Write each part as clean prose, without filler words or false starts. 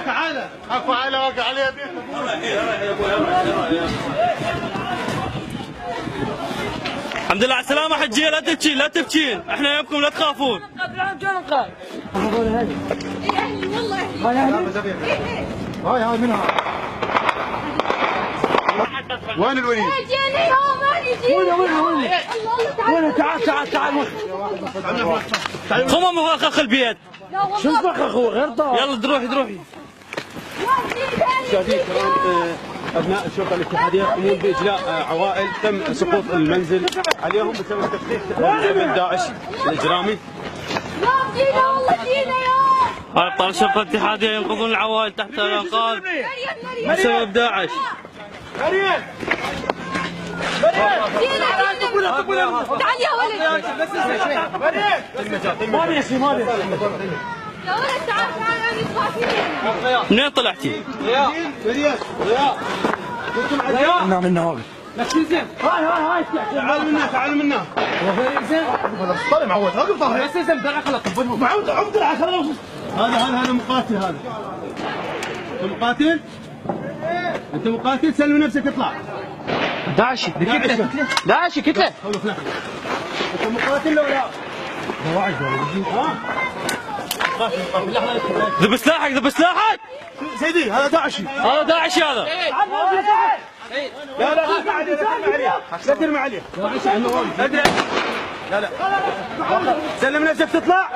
تعال اكو عائله واقع عليها بيت. الحمد لله على السلامة حجية، لا تبكين لا تبكين، احنا يمكم لا تخافون. هاي منها. وين الوليد؟ وين تعال خمم مفخخ البيت. شو مفخخ هو غير طار. يلا دروحي. مشاهدينا الكرام، ابناء الشرطه الاتحاديه يقومون باجلاء عوائل تم سقوط المنزل عليهم بسبب تفتيش من داعش الاجرامي. هاي ابطال الشرطة الاتحادية ينقذون العوائل تحت الانقاض بسبب داعش. تعال يا ولد. ما بيسي يا ولد تعال منين طلعتي؟ رياض منا واقف. هاي تعال منا طالع معود واقف ظهري بس يلزم درع خلق معود عم درع خلق. هذا مقاتل. هذا انت مقاتل سلم نفسك اطلع. داعشي كتله انت مقاتل لو لا؟ ذب سلاحك سيدي هذا داعشي. هذا داعشي هذا. لا ترمي عليه. لا سلم نفسك تطلع.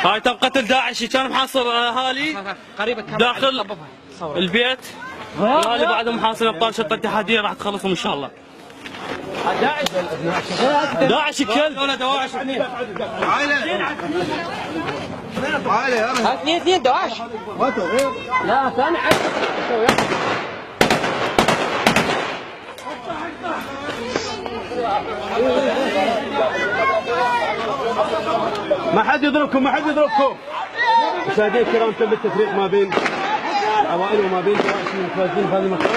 هاي تم قتل داعشي كان محاصر اهالي داخل البيت. الاهالي بعدهم محاصرين ابطال شرطه اتحاديه راح تخلصهم ان شاء الله. داعش الكلب. عائلة اثنين داعش. لا ثاني ما حد يضربكم. مشاهدينا الكرام، تم التفريق ما بين العوائل وما بين دواعش المتواجدين في هذا المكان.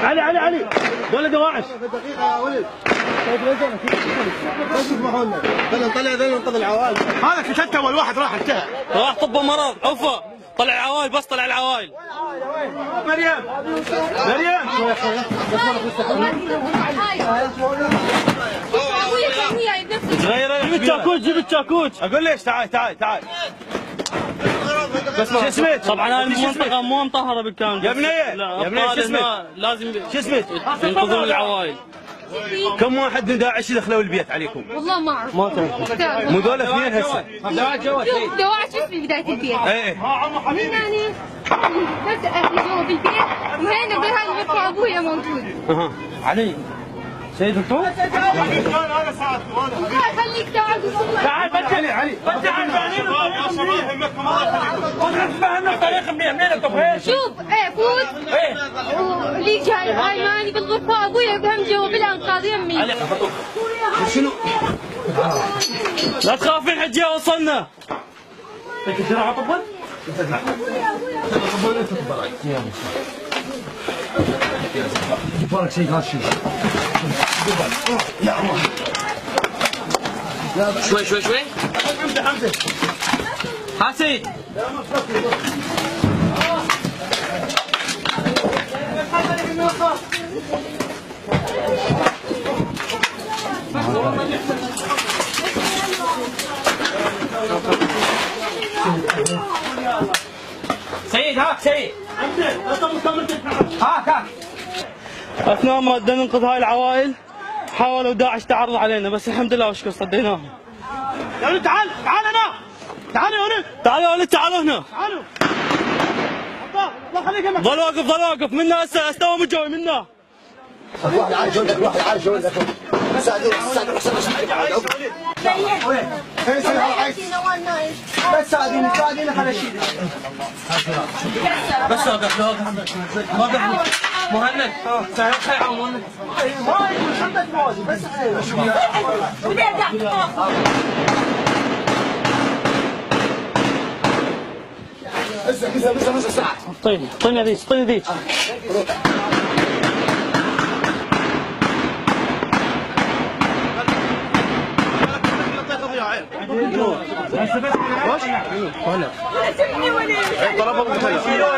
علي دول دواعش. دقيقة يا ولد. نطلع ننقذ العوائل. هذا كتبت اول واحد راح انتهى. راح طب مرض عفا. طلع العوائل بس طلع العوائل. مريم جيب التشاكوش. اقول ليش تعال بس شو اسمك؟ طبعا هاي المنطقة مو مطهرة بالكامل. يا بنية شو اسمك؟ لازم شو اسمك؟ ينقذون العوائل. كم واحد من داعش دخلوا البيت عليكم؟ والله ما اعرف. ما تعرف. مو ذول اثنين هسه؟ دواعش في بداية البيت. ايه يعني بس اهلي جوا بالبيت وهنا بهذا غرفة ابويا موجود. علي سيد الطوب؟ خليك تعال علي شوف فوت ولي جاي ماني بالغرفة ابويا هم جوا بالانقاض يمي. شنو؟ لا تخافين حجية وصلنا. جبالك شيء هالشيء. يا الله. شوي. ها سيد. سيد هاك سيد. هاك. اثناء ما بدنا ننقذ هاي العوائل حاولوا داعش تعرض علينا بس الحمد لله واشكر صديناهم. يا ولد تعال هنا. تعال يا ولد. تعالوا هنا. تعالوا. الله خليك ظل واقف منا هسه استوى مجوي منا. واحد عايش ولدك. ساعدوني بس ساعديني خليني اشيل. بس واقف مهند تعال خير مهند. هاي شنطة موازي بس بس ساعة. اعطيني ذيك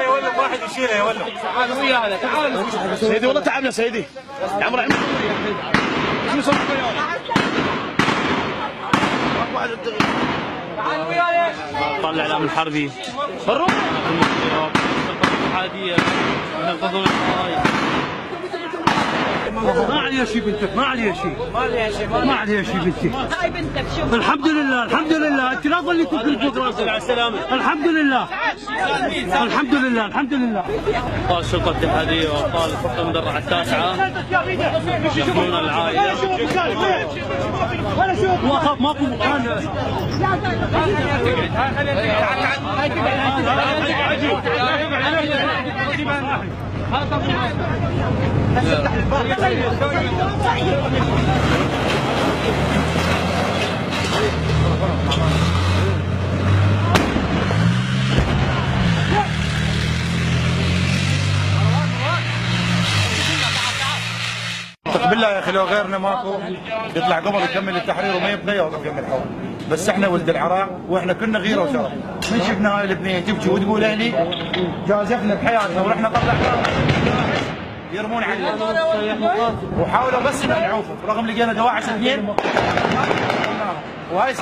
يولف واحد يشيله يولف. تعال ويانا تعال سيدي والله تعبنا سيدي. يا عمرو شو صار تعال وياي. طلع الاعلام الحربي. الروح. الاتحادية. ما عليها شيء بنتك ما عليها شيء ما عليها شيء بنتي. هاي بنتك شوف. الحمد لله الحمد لله انت لا تظلي تدري فوق راسك. على السلامة. الحمد لله الحمد لله الحمد لله. ابطال الشرطة الاتحادية وابطال الفرقة المدرعة التاسعة يحملون العائلة. واخاف ماكو مكان. بالله يا اخي لو غيرنا ماكو يطلع قبل يكمل التحرير وما يبقى يوقف يكمل الحوار. بس احنا ولد العراق واحنا كنا غيره وشرف. من شفنا هاي الاثنين تبكي وتقول اهلي جازفنا بحياتنا ورحنا طلعنا يرمون علينا وحاولوا بس نعوفهم رغم لقينا دواعش اثنين وهاي